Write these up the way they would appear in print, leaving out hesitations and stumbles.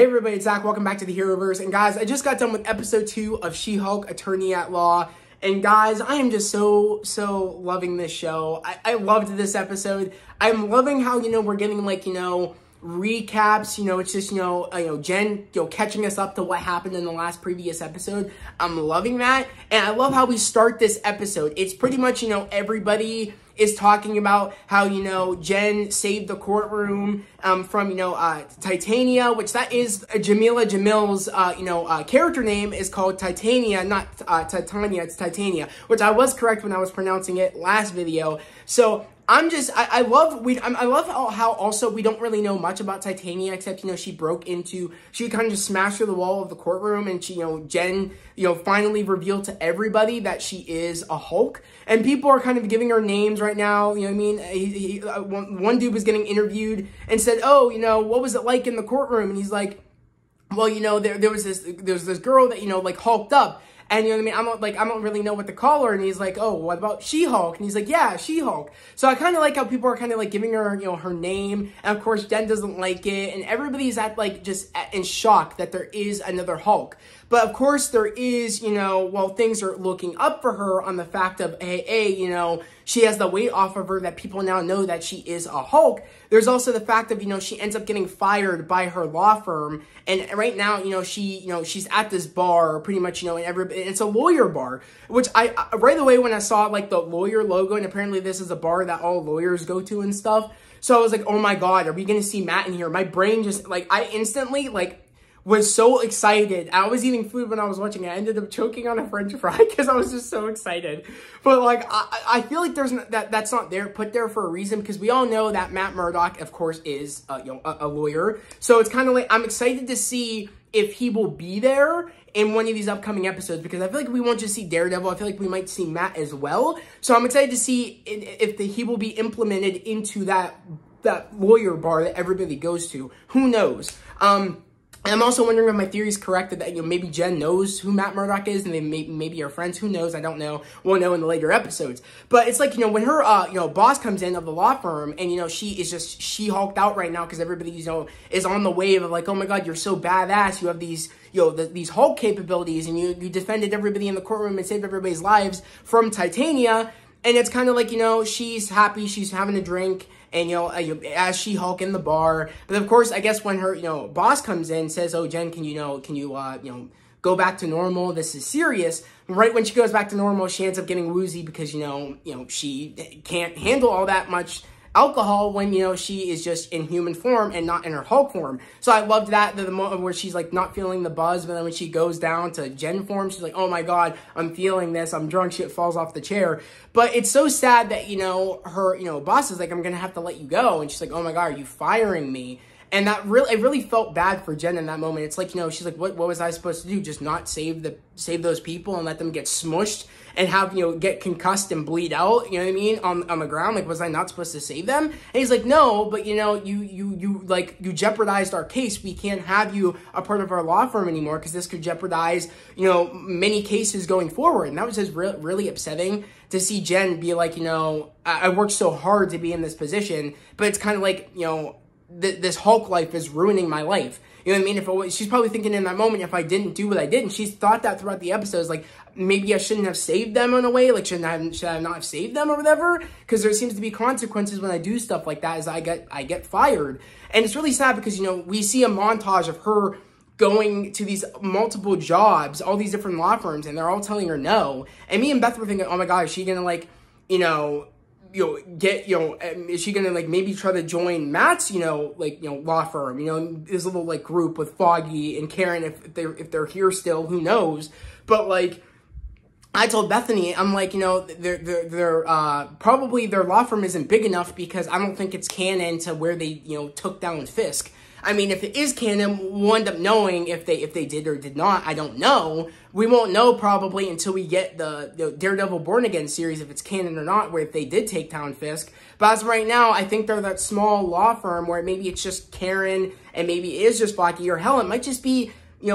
Hey everybody, it's Zach. Welcome back to the Heroverse. And guys, I just got done with episode 2 of She-Hulk, Attorney at Law. And guys, I am just so loving this show. I loved this episode. I'm loving how, we're getting recaps, it's just, Jen, catching us up to what happened in the previous episode. I'm loving that. And I love how we start this episode. It's pretty much, everybody is talking about how, Jen saved the courtroom from, Titania, which that is Jamila Jamil's, character name is called Titania, not Titania, it's Titania, which I was correct when I was pronouncing it last video. So I love how also we don't really know much about Titania except, she kind of just smashed through the wall of the courtroom and she, Jen, finally revealed to everybody that she is a Hulk. And people are kind of giving her names right now, one dude was getting interviewed and said, oh, what was it like in the courtroom? And he's like, well, there was this girl that, hulked up. And you know what I mean? I don't really know what to call her. And he's like, oh, what about She-Hulk? And he's like, yeah, She-Hulk. So I kind of like how people are kind of giving her, her name. And of course, Jen doesn't like it. And everybody's just in shock that there is another Hulk. But of course, there is, while things are looking up for her on the fact of, hey, she has the weight off of her that people now know that she is a Hulk. There's also the fact of, she ends up getting fired by her law firm. And right now, she's at this bar pretty much, and it's a lawyer bar, which I right away when I saw the lawyer logo, and apparently this is a bar that all lawyers go to and stuff. So I was like, oh my God, are we going to see Matt in here? My brain just I instantly was so excited. I was eating food when I was watching it. I ended up choking on a French fry because I was just so excited. But I feel like that's not put there for a reason, because we all know that Matt Murdock, of course, is a lawyer. So it's kind of I'm excited to see if he will be there in one of these upcoming episodes, because I feel like we won't just see Daredevil. I feel like we might see Matt as well. So I'm excited to see if he will be implemented into that lawyer bar that everybody goes to. Who knows? And I'm also wondering if my theory is correct that, maybe Jen knows who Matt Murdock is and they maybe are friends. Who knows? I don't know. We'll know in the later episodes. But it's when her, boss comes in of the law firm and, she is just She-Hulked out right now because everybody, is on the wave of oh my God, you're so badass. You have these, these Hulk capabilities and you defended everybody in the courtroom and saved everybody's lives from Titania. And it's kind of she's happy. She's having a drink. And, as She-Hulk in the bar. But, of course, I guess when her, boss comes in, says, oh, Jen, can you go back to normal? This is serious. Right when she goes back to normal, she ends up getting woozy because, she can't handle all that much alcohol when, she is just in human form and not in her Hulk form. So I loved that, the moment where she's, not feeling the buzz, but then when she goes down to Jen form, she's like, oh my God, I'm feeling this, I'm drunk, shit falls off the chair. But it's so sad that, her, boss is like, I'm gonna have to let you go, and she's like, oh my God, are you firing me? And that it really felt bad for Jen in that moment. It's she's like, what was I supposed to do? Just not save those people and let them get smushed and have, get concussed and bleed out, you know what I mean, on the ground? Was I not supposed to save them? And he's like, no, but, you jeopardized our case. We can't have you a part of our law firm anymore because this could jeopardize, many cases going forward. And that was just really upsetting to see Jen be like, I worked so hard to be in this position, but it's kind of this Hulk life is ruining my life. You know what I mean? She's probably thinking in that moment, if I didn't do what I did, and she's thought that throughout the episodes, maybe I shouldn't have saved them in a way, should I not have saved them or whatever? Because there seems to be consequences when I do stuff like that, as I get fired. And it's really sad because, we see a montage of her going to these multiple jobs, all these different law firms, and they're all telling her no. And me and Beth were thinking, oh my God, is she gonna is she gonna maybe try to join Matt's law firm, this little group with Foggy and Karen if they're here still, who knows? But I told Bethany, I'm they're probably their law firm isn't big enough because I don't think it's canon to where they took down Fisk. I mean, if it is canon, we'll end up knowing if they did or did not. I don't know. We won't know probably until we get the Daredevil Born Again series, if it's canon or not, where if they did take down Fisk. But as of right now, I think they're that small law firm where maybe it's just Karen and maybe it is just Foggy, or hell, it might just be,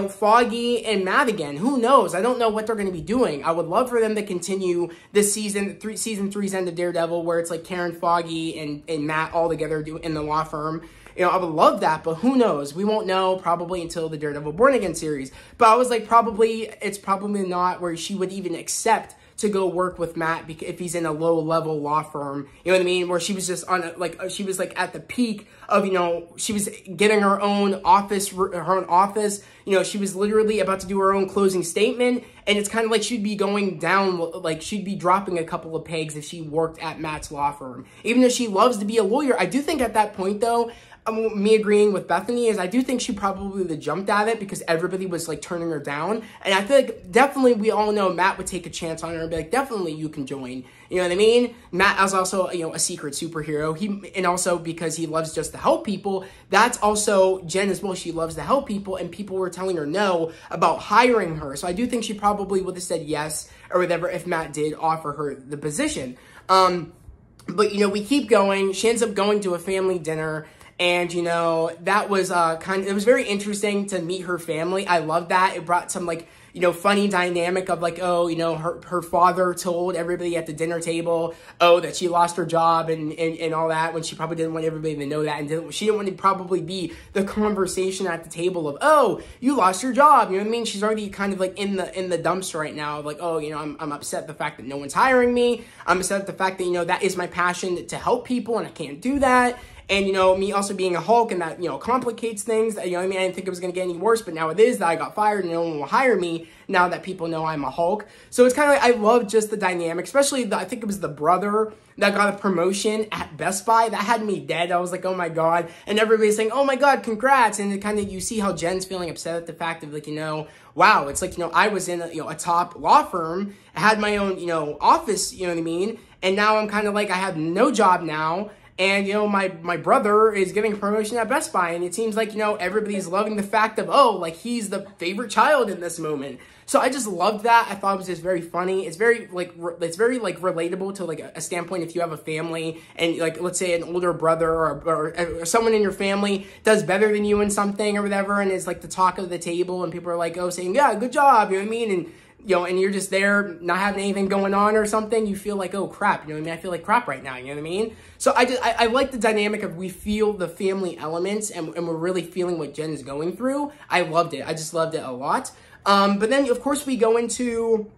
Foggy and Matt again. Who knows? I don't know what they're going to be doing. I would love for them to continue this season 3's end of Daredevil, where it's Karen, Foggy, and Matt all together in the law firm. You know, I would love that, but who knows? We won't know probably until the Daredevil Born Again series. But I was like, it's probably not where she would even accept to go work with Matt if he's in a low-level law firm, you know what I mean? Where she was just on, she was like at the peak of, you know, she was getting her own office, you know, she was literally about to do her own closing statement, and it's kind of like she'd be going down, like she'd be dropping a couple of pegs if she worked at Matt's law firm. Even though she loves to be a lawyer, I do think at that point, though, me agreeing with Bethany is I do think she probably would have jumped at it because everybody was like turning her down. And I feel like definitely we all know Matt would take a chance on her and be like, definitely you can join. You know what I mean? Matt is also, you know, a secret superhero. And also because he loves just to help people, that's also Jen as well. She loves to help people, and people were telling her no about hiring her. So I do think she probably would have said yes or whatever if Matt did offer her the position. But, you know, we keep going. She ends up going to a family dinner. And, you know, that was it was very interesting to meet her family. I love that. It brought some, like, you know, funny dynamic of, like, oh, you know, her father told everybody at the dinner table, oh, that she lost her job and all that, when she probably didn't want everybody to know that. And she didn't want to probably be the conversation at the table of, oh, you lost your job. You know what I mean? She's already kind of, like, in the dumps right now of, like, oh, you know, I'm upset at the fact that no one's hiring me. I'm upset at the fact that, you know, that is my passion to help people and I can't do that. And, you know, me also being a Hulk, and that, you know, complicates things. You know what I mean? I didn't think it was going to get any worse, but now it is that I got fired and no one will hire me now that people know I'm a Hulk. So it's kind of like, I love just the dynamic, especially I think it was the brother that got a promotion at Best Buy. That had me dead. I was like, oh my God. And everybody's saying, oh my God, congrats. And it kind of, you see how Jen's feeling upset at the fact of, like, you know, wow, it's like, you know, I was in a top law firm. I had my own, you know, office, you know what I mean? And now I'm kind of like, I have no job now. And, you know, my brother is getting a promotion at Best Buy, and it seems like, you know, everybody's loving the fact of, oh, like, he's the favorite child in this moment. So I just loved that. I thought it was just very funny. It's very, like, relatable to, like, a standpoint if you have a family and, like, let's say an older brother or someone in your family does better than you in something or whatever, and is, like, the talk of the table, and people are, like, oh, saying, yeah, good job, you know what I mean? And, you know, and you're just there not having anything going on or something, you feel like, oh, crap, you know what I mean? I feel like crap right now, you know what I mean? So I like the dynamic of we feel the family elements and we're really feeling what Jen is going through. I loved it. I just loved it a lot. But then, of course, we go into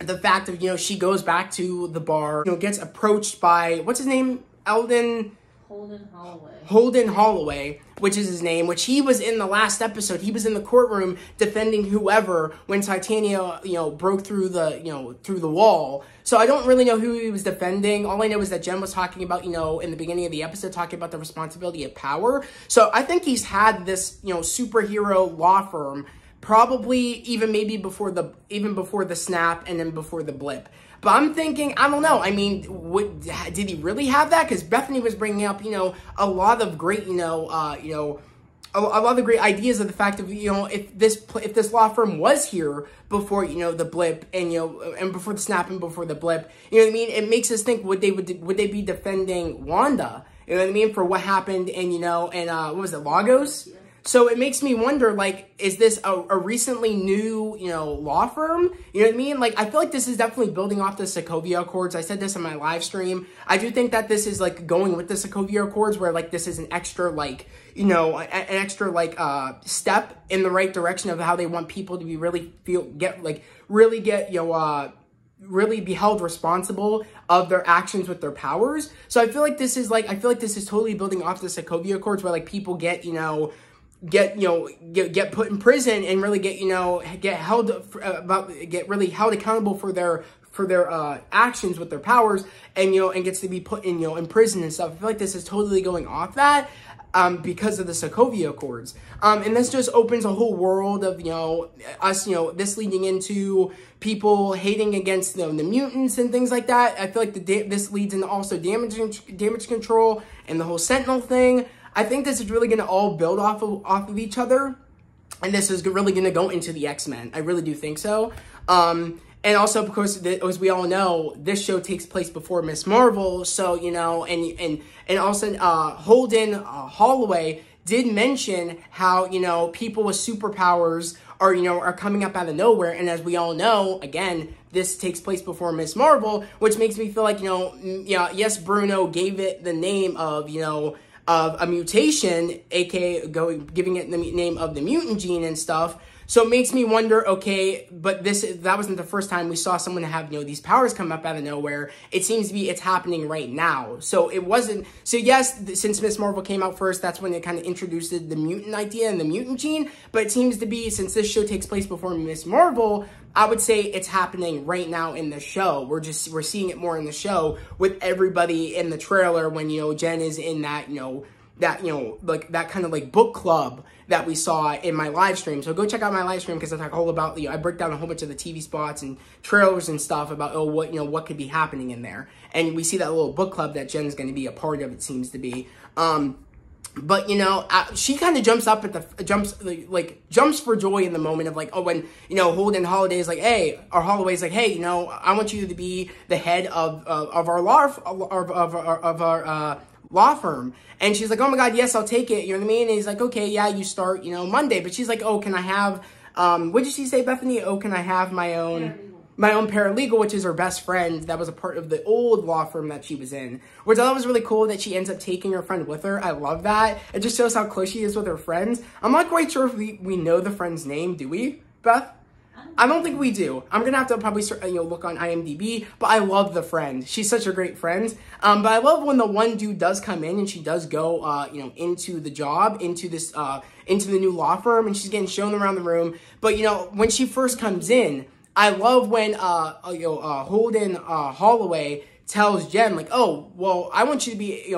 the fact of, you know, she goes back to the bar, you know, gets approached by, what's his name? Holden Holloway, which is his name, which he was in the last episode. He was in the courtroom defending whoever when Titania, you know, broke through the wall. So I don't really know who he was defending. All I know is that Jen was talking about, you know, in the beginning of the episode, talking about the responsibility of power. So I think he's had this, you know, superhero law firm probably even maybe before the snap and then before the blip. But I'm thinking, I don't know. I mean, did he really have that? Because Bethany was bringing up, you know, a lot of great, a lot of great ideas of the fact of, you know, if this law firm was here before, you know, the blip and, you know, and before the snap and before the blip, you know what I mean? It makes us think, would they be defending Wanda? You know what I mean? For what happened in, you know, and what was it, Lagos? Yeah. So it makes me wonder, like, is this a recently new, you know, law firm? You know what I mean? Like, I feel like this is definitely building off the Sokovia Accords. I said this in my live stream. I do think that this is, like, going with the Sokovia Accords, where, like, this is an extra, like, you know, an extra, like, step in the right direction of how they want people to be really really be held responsible of their actions with their powers. So I feel like this is totally building off the Sokovia Accords, where, like, people get put in prison and really get really held accountable for their actions with their powers, and, you know, and gets to be put in, you know, in prison and stuff. I feel like this is totally going off that. Because of the Sokovia Accords. And this just opens a whole world of, you know, us, you know, this leading into people hating against, you know, the mutants and things like that. I feel like this leads into also damage control and the whole Sentinel thing. I think this is really going to all build off of each other. And this is really going to go into the X-Men. I really do think so. And also, because, as we all know, this show takes place before Miss Marvel, so, you know, and also, Holden Holloway did mention how, you know, people with superpowers are coming up out of nowhere, and as we all know, again, this takes place before Miss Marvel, which makes me feel like, you know, yeah, yes, Bruno gave it the name of, you know, of a mutation, aka giving it the name of the mutant gene and stuff. So it makes me wonder, okay, but that wasn't the first time we saw someone have, these powers come up out of nowhere. It seems to be it's happening right now. So it wasn't, so yes, since Miss Marvel came out first, that's when it kind of introduced the mutant idea and the mutant gene. But it seems to be, since this show takes place before Miss Marvel, I would say it's happening right now in the show. We're seeing it more in the show with everybody in the trailer when, Jen is in that, like that kind of like book club that we saw in my live stream. So go check out my live stream because I talk all about, I break down a whole bunch of the TV spots and trailers and stuff about, what could be happening in there. And we see that little book club that Jen's going to be a part of, it seems to be. But, she kind of jumps up at jumps for joy in the moment of like, when, Holden Holiday is like, hey, or Holloway's like, hey, I want you to be the head of our law firm. And she's like, oh my God, yes, I'll take it. You know what I mean? And he's like, okay, yeah, you start, Monday. But she's like, oh, can I have, what did she say, Bethany? Oh, can I have my own paralegal, which is her best friend that was a part of the old law firm that she was in, which I thought was really cool that she ends up taking her friend with her. I love that. It just shows how close she is with her friends. I'm not quite sure if we know the friend's name. Do we, Beth? I don't think we do. I'm going to have to probably look on IMDb, but I love the friend. She's such a great friend. But I love when the one dude does come in and she does go, into the job, into the new law firm, and she's getting shown around the room. But, when she first comes in, I love when, Holden Holloway tells Jen, like, oh, well, I want you to be,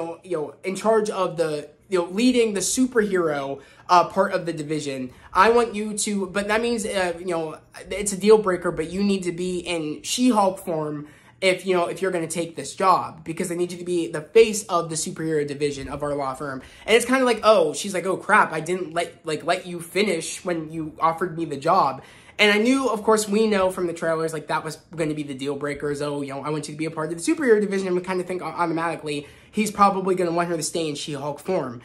in charge of the, leading the superhero part of the division. I want you to, but that means, it's a deal breaker, but you need to be in She-Hulk form if you're going to take this job, because I need you to be the face of the superhero division of our law firm. And it's kind of like, oh, she's like, oh crap, I didn't let you finish when you offered me the job. And I knew, of course, we know from the trailers, like, that was going to be the deal breakers. Oh, I want you to be a part of the superhero division. And we kind of think automatically he's probably going to want her to stay in She-Hulk form.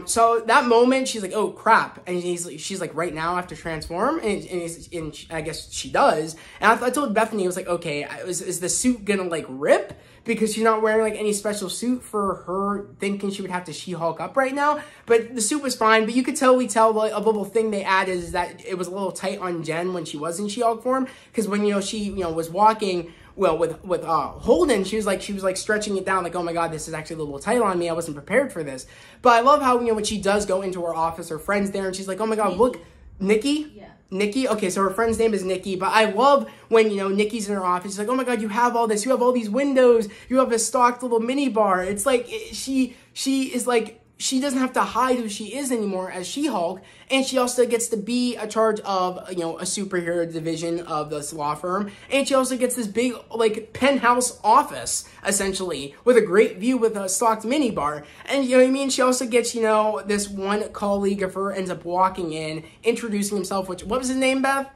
So that moment, she's like, oh, crap. And she's like, right now I have to transform? And I guess she does. And I told Bethany, I was like, okay, is the suit going to, like, rip? Because she's not wearing, like, any special suit for her thinking she would have to She-Hulk up right now. But the suit was fine. But you could totally tell, like, a little thing they added is that it was a little tight on Jen when she was in She-Hulk form. Because when, she, was walking, well, with Holden, she was like stretching it down, like, oh my God, this is actually a little tight on me. I wasn't prepared for this. But I love how, when she does go into her office, her friend's there, and she's like, oh my God, look, Nikki? Yeah. Nikki? Okay, so her friend's name is Nikki, but I love when, Nikki's in her office. She's like, oh my God, you have all this. You have all these windows. You have a stocked little mini bar. It's like, she is like, she doesn't have to hide who she is anymore as She-Hulk, and she also gets to be a charge of, a superhero division of this law firm, and she also gets this big, like, penthouse office, essentially, with a great view with a stocked minibar, and, you know what I mean, she also gets, this one colleague of her ends up walking in, introducing himself, what was his name, Beth?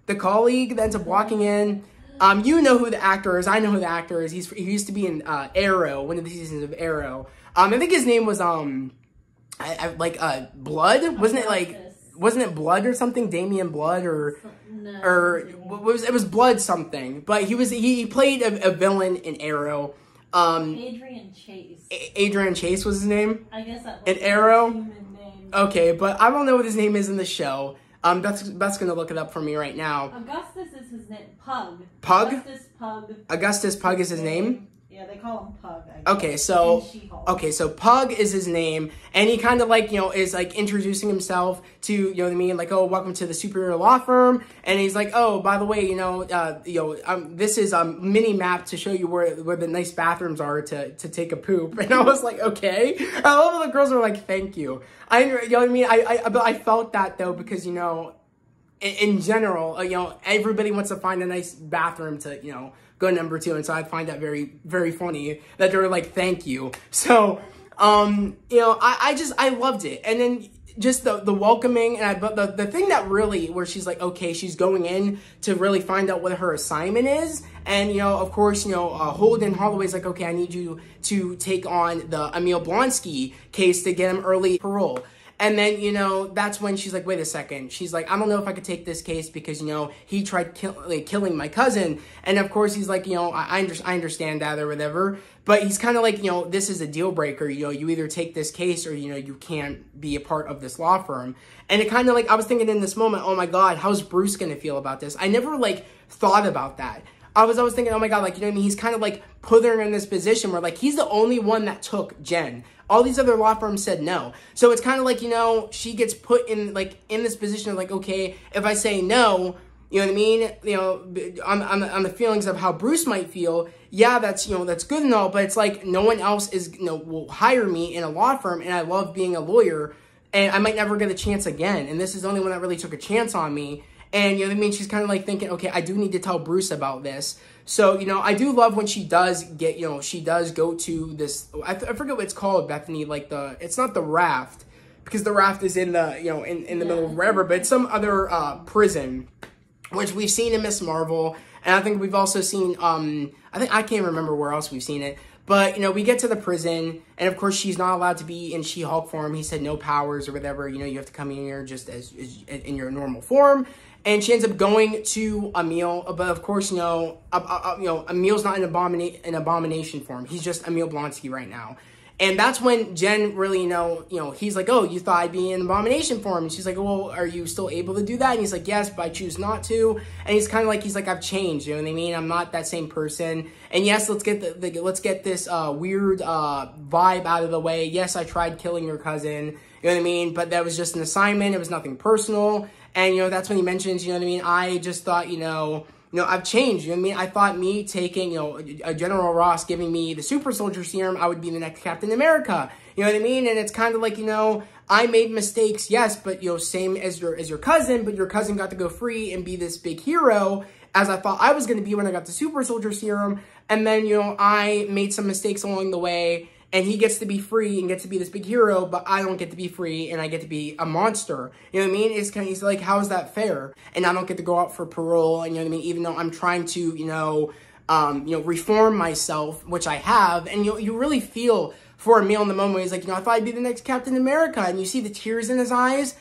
The colleague that ends up walking in. You know who the actor is. I know who the actor is. He used to be in Arrow, one of the seasons of Arrow. I think his name was, Blood? Wasn't it Blood or something? Damian Blood it was Blood something. But he played a villain in Arrow. Adrian Chase. Adrian Chase was his name? I guess that was in Arrow? human name. Okay, but I don't know what his name is in the show. Beth's gonna look it up for me right now. Augustus is his name. Pug. Pug? Augustus Pug is his name? Yeah, they call him Pug, I guess. Okay, so Pug is his name, and he kind of like, is like introducing himself to, you know what I mean, like, oh, welcome to the superhero law firm, and he's like, oh, by the way, this is a mini map to show you where the nice bathrooms are to take a poop, and I was like, okay. I love how the girls are like, thank you. You know what I mean? I felt that though, because, in general, everybody wants to find a nice bathroom to, go number 2. And so I find that very, very funny that they're like, thank you. So, I loved it. And then just the welcoming, but the thing that really, where she's like, okay, she's going in to really find out what her assignment is. And, of course, Holden Holloway's like, okay, I need you to take on the Emil Blonsky case to get him early parole. And then, you know, that's when she's like, wait a second. She's like, I don't know if I could take this case because, you know, he tried killing my cousin. And of course, he's like, you know, I understand that or whatever. But he's kind of like, you know, this is a deal breaker. You know, you either take this case or, you know, you can't be a part of this law firm. And it kind of like, I was thinking in this moment, oh my God, how's Bruce going to feel about this? I never like thought about that. I was thinking, oh my God, like, you know what I mean? He's kind of like put her in this position where like, he's the only one that took Jen. All these other law firms said no. So it's kind of like, you know, she gets put in like in this position of like, okay, if I say no, you know what I mean? You know, on the feelings of how Bruce might feel. Yeah, that's, you know, that's good and all, but it's like no one else is, you know, will hire me in a law firm, and I love being a lawyer, and I might never get a chance again. And this is the only one that really took a chance on me. And, you know what I mean? She's kind of like thinking, okay, I do need to tell Bruce about this. So, you know, I do love when she does get, you know, she does go to this, I forget what it's called, Bethany, like it's not the Raft, because the Raft is in the, you know, in the middle of wherever, but it's some other prison, which we've seen in Miss Marvel. And I think we've also seen, I can't remember where else we've seen it. But, you know, we get to the prison, and of course, she's not allowed to be in She-Hulk form. He said no powers or whatever. You know, you have to come in here just as in your normal form. And she ends up going to Emil, but of course, you know, Emil's not in abomination form. He's just Emil Blonsky right now. And that's when Jen really, you know, he's like, oh, you thought I'd be in abomination form. And she's like, well, are you still able to do that? And he's like, yes, but I choose not to. And he's kind of like, I've changed, you know what I mean? I'm not that same person. And yes, let's get let's get this weird vibe out of the way. Yes, I tried killing your cousin, you know what I mean? But that was just an assignment. It was nothing personal. And, you know, that's when he mentions, you know what I mean? I just thought, you know, I've changed, you know what I mean? I thought me taking, you know, a General Ross giving me the super soldier serum, I would be the next Captain America, you know what I mean? And it's kind of like, you know, I made mistakes, yes, but, you know, same as your cousin, but your cousin got to go free and be this big hero, as I thought I was going to be when I got the super soldier serum. And then, you know, I made some mistakes along the way, and he gets to be free and gets to be this big hero, but I don't get to be free and I get to be a monster. You know what I mean? He's like, how is that fair? And I don't get to go out for parole, and you know what I mean? Even though I'm trying to, you know, reform myself, which I have. And you really feel for Emil in the moment where he's like, you know, I thought I'd be the next Captain America. And you see the tears in his eyes.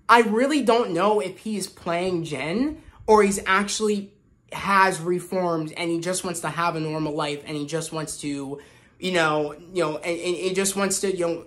I really don't know if he's playing Jen or he's actually has reformed and he just wants to have a normal life and he just wants to, and he just wants to,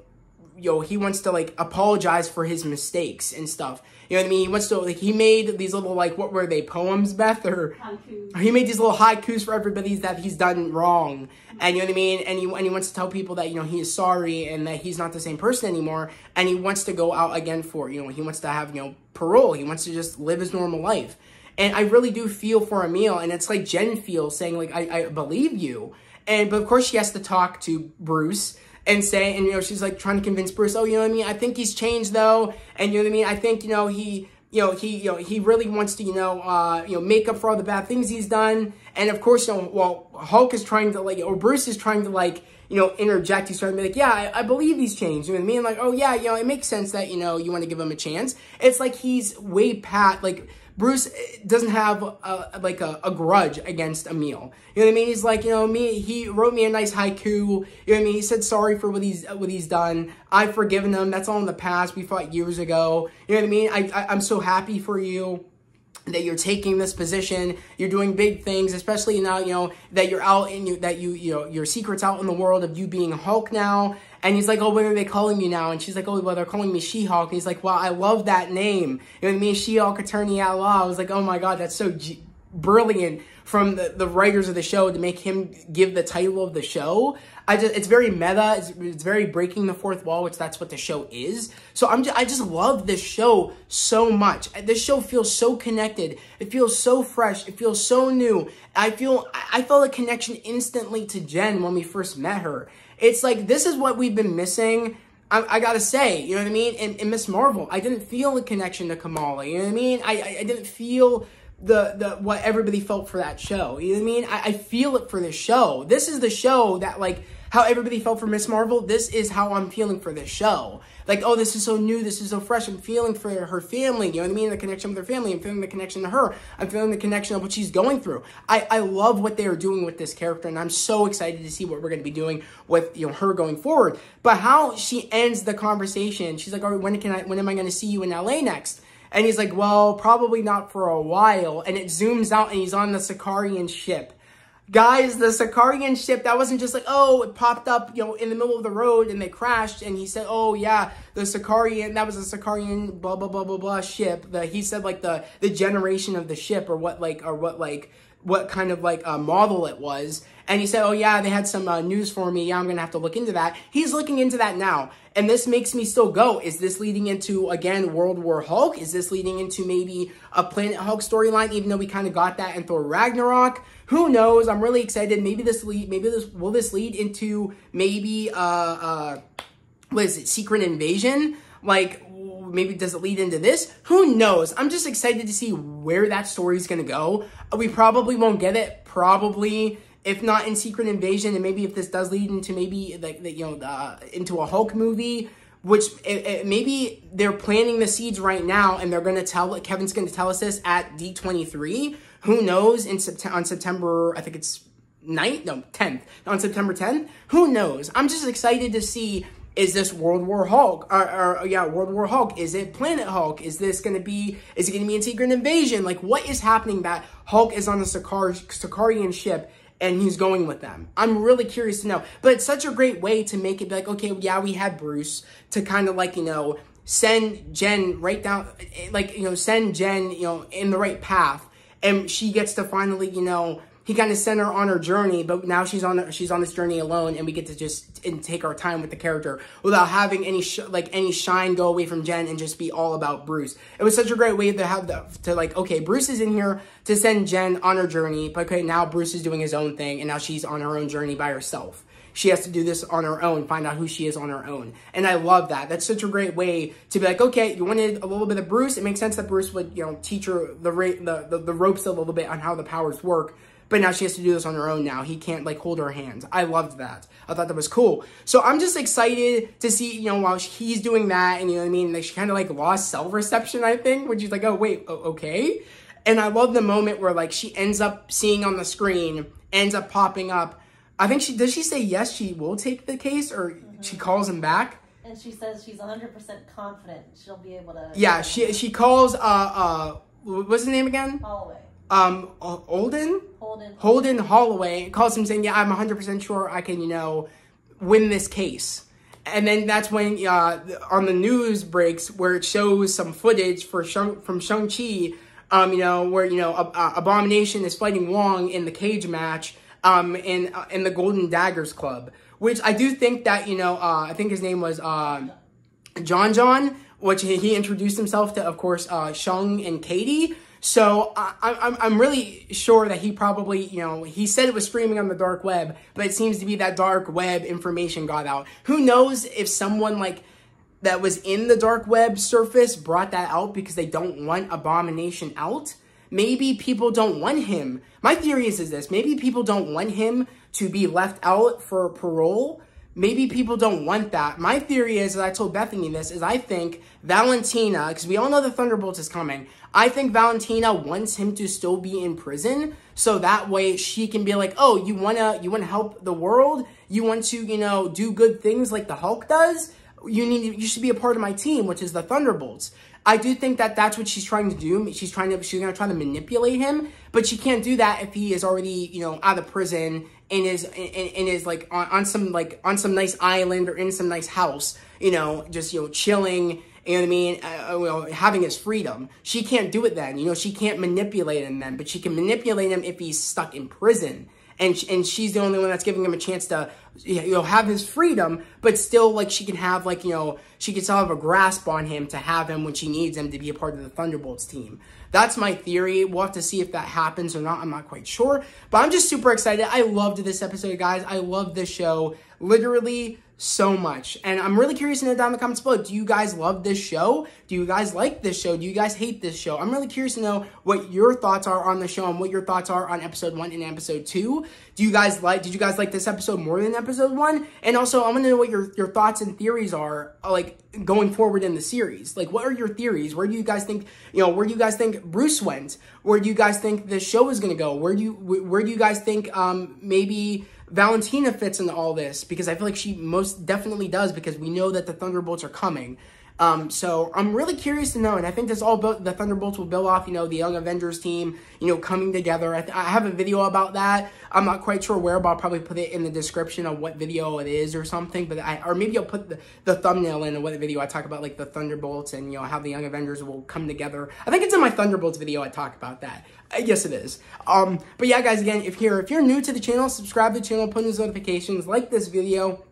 he wants to, like, apologize for his mistakes and stuff. You know what I mean? He wants to, like, he made these little, like, what were they, poems, Beth? Or haikus. He made these little haikus for everybody that he's done wrong. And, you know what I mean? And he wants to tell people that, you know, he is sorry and that he's not the same person anymore. And he wants to go out again for, you know, he wants to have, parole. He wants to just live his normal life. And I really do feel for Emil. And it's like Jen feels, saying, like, I believe you. But of course she has to talk to Bruce and say, and, she's like trying to convince Bruce, oh, you know what I mean? I think he's changed though. And you know what I mean? I think, he really wants to, make up for all the bad things he's done. And of course, Hulk is trying to, like, or Bruce is trying to, like, interject. He's trying to be like, yeah, I believe he's changed. You know what I mean? Like, oh yeah, it makes sense that, you want to give him a chance. It's like he's way past, like, Bruce doesn't have a grudge against Emil. You know what I mean? He's like, he wrote me a nice haiku. You know what I mean? He said sorry for what he's done. I've forgiven him. That's all in the past. We fought years ago. You know what I mean? I'm so happy for you that you're taking this position. You're doing big things, especially now, that you're out and your secret's out in the world of you being Hulk now. And he's like, oh, what are they calling you now? And she's like, oh, well, they're calling me She-Hulk. And he's like, well, I love that name. You know what I mean? She-Hulk, Attorney at Law. I was like, oh my God, that's so brilliant from the writers of the show to make him give the title of the show. It's very meta. It's very breaking the fourth wall, which that's what the show is. So I just love this show so much. This show feels so connected. It feels so fresh. It feels so new. I felt a connection instantly to Jen when we first met her. It's like, this is what we've been missing. I gotta say, you know what I mean? In Miss Marvel, I didn't feel a connection to Kamala. You know what I mean? I didn't feel the what everybody felt for that show. You know what I mean? I feel it for this show. This is the show that, like, how everybody felt for Miss Marvel, this is how I'm feeling for this show. Like, oh, this is so new, this is so fresh. I'm feeling for her family, you know what I mean? The connection with her family. I'm feeling the connection to her. I'm feeling the connection of what she's going through. I love what they are doing with this character, and I'm so excited to see what we're going to be doing with, you know, her going forward. But how she ends the conversation, she's like, all right, when am I going to see you in LA next? And he's like, well, probably not for a while. And it zooms out, and he's on the Sicarian ship. Guys, the Sicarian ship, that wasn't just like, oh, it popped up, you know, in the middle of the road and they crashed. And he said, oh, yeah, the Sicarian, that was a Sicarian blah, blah, blah, blah, blah ship. He said, like, the generation of the ship or what kind of, like, model it was. And he said, oh, yeah, they had some news for me. Yeah, I'm going to have to look into that. He's looking into that now. And this makes me still go, is this leading into, again, World War Hulk? Is this leading into maybe a Planet Hulk storyline, even though we kind of got that in Thor Ragnarok? Who knows? I'm really excited. Will this lead into maybe, what is it, Secret Invasion? Like, maybe does it lead into this? Who knows? I'm just excited to see where that story's going to go. We probably won't get it, probably, if not in Secret Invasion, and maybe if this does lead into maybe, like, into a Hulk movie, which maybe they're planting the seeds right now, and they're going to Kevin's going to tell us this at D23. Who knows, on September, I think it's 10th, on September 10th, who knows? I'm just excited to see, is this World War Hulk, World War Hulk, is it Planet Hulk, is it going to be in Secret Invasion? Like, what is happening that Hulk is on the Sicarian ship, and he's going with them? I'm really curious to know. But it's such a great way to make it be like, okay, yeah, we had Bruce to kind of, like, you know, send Jen right down, like, you know, send Jen, you know, in the right path. And she gets to finally, you know, he kind of sent her on her journey, but now she's on this journey alone, and we get to just take our time with the character without having any shine go away from Jen and just be all about Bruce. It was such a great way to have like, okay, Bruce is in here to send Jen on her journey, but okay, now Bruce is doing his own thing, and now she's on her own journey by herself. She has to do this on her own, find out who she is on her own. And I love that. That's such a great way to be like, okay, you wanted a little bit of Bruce. It makes sense that Bruce would, you know, teach her the ropes a little bit on how the powers work. But now she has to do this on her own now. He can't, like, hold her hand. I loved that. I thought that was cool. So I'm just excited to see, you know, while he's doing that, and, you know what I mean, like, she kind of, like, lost self-reception, I think, when she's like, oh, wait, okay? And I love the moment where, like, she ends up seeing on the screen, ends up popping up. I think does she say yes, she will take the case, or she calls him back? And she says she's 100% confident she'll be able to... Yeah, she calls, what's his name again? Holloway. Holden Holloway calls him saying, yeah, I'm 100% sure I can, you know, win this case. And then that's when, on the news breaks, where it shows some footage from Shang-Chi, you know, where, you know, Abomination is fighting Wong in the cage match, in the Golden Daggers Club, which I do think that, you know, I think his name was, John, which he introduced himself to, of course, Shang and Katie. So I'm really sure that he probably, you know, he said it was streaming on the dark web, but it seems to be that dark web information got out. Who knows if someone, like, that was in the dark web surface brought that out because they don't want Abomination out? Maybe people don't want him. My theory is this. Maybe people don't want him to be left out for parole. Maybe people don't want that. My theory is, and I told Bethany this, is I think Valentina, because we all know the Thunderbolts is coming, I think Valentina wants him to still be in prison, so that way she can be like, oh, you wanna help the world? You want to, you know, do good things like the Hulk does? You should be a part of my team, which is the Thunderbolts. I do think that that's what she's trying to do. She's gonna try to manipulate him, but she can't do that if he is already, you know, out of prison and is like on some nice island or in some nice house, you know, just, you know, chilling. You know what I mean? Well, having his freedom. She can't do it then. You know, she can't manipulate him then, but she can manipulate him if he's stuck in prison. And she's the only one that's giving him a chance to, you know, have his freedom, but still, like, she can have, like, you know, she can still have a grasp on him to have him when she needs him to be a part of the Thunderbolts team. That's my theory. We'll have to see if that happens or not. I'm not quite sure, but I'm just super excited. I loved this episode, guys. I loved this show. Literally so much. And I'm really curious to know down in the comments below, do you guys love this show? Do you guys like this show? Do you guys hate this show? I'm really curious to know what your thoughts are on the show and what your thoughts are on episode 1 and episode 2. Did you guys like this episode more than episode 1? And also, I want to know what your thoughts and theories are, like, going forward in the series. Like, what are your theories? Where do you guys think, where do you guys think Bruce went? Where do you guys think the show is going to go? Where do you guys think maybe Valentina fits into all this? Because I feel like she most definitely does, because we know that the Thunderbolts are coming. So I'm really curious to know, and I think this all the Thunderbolts will build off, the Young Avengers team, coming together. I have a video about that. I'm not quite sure where, but I'll probably put it in the description of what video it is or something. But or maybe I'll put the thumbnail in of what video I talk about, like the Thunderbolts and how the Young Avengers will come together. I think it's in my Thunderbolts video I talk about that. Yes, it is. But yeah, guys, again, if you're new to the channel, subscribe to the channel, put in those notifications, like this video.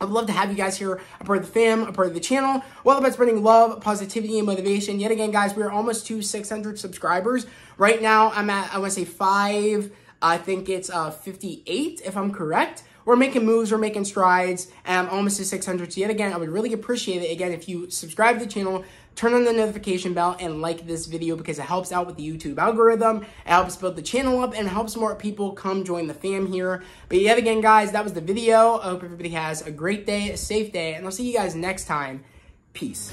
I'd love to have you guys here, a part of the fam, a part of the channel. Well about spreading love, positivity, and motivation. Yet again, guys, we are almost to 600 subscribers. Right now, I'm at, I want to say 5, I think it's 58, if I'm correct. We're making moves, we're making strides, and I'm almost to 600. So yet again, I would really appreciate it, again, if you subscribe to the channel, turn on the notification bell, and like this video, because it helps out with the YouTube algorithm. It helps build the channel up, and helps more people come join the fam here. But yet again, guys, that was the video. I hope everybody has a great day, a safe day, and I'll see you guys next time. Peace.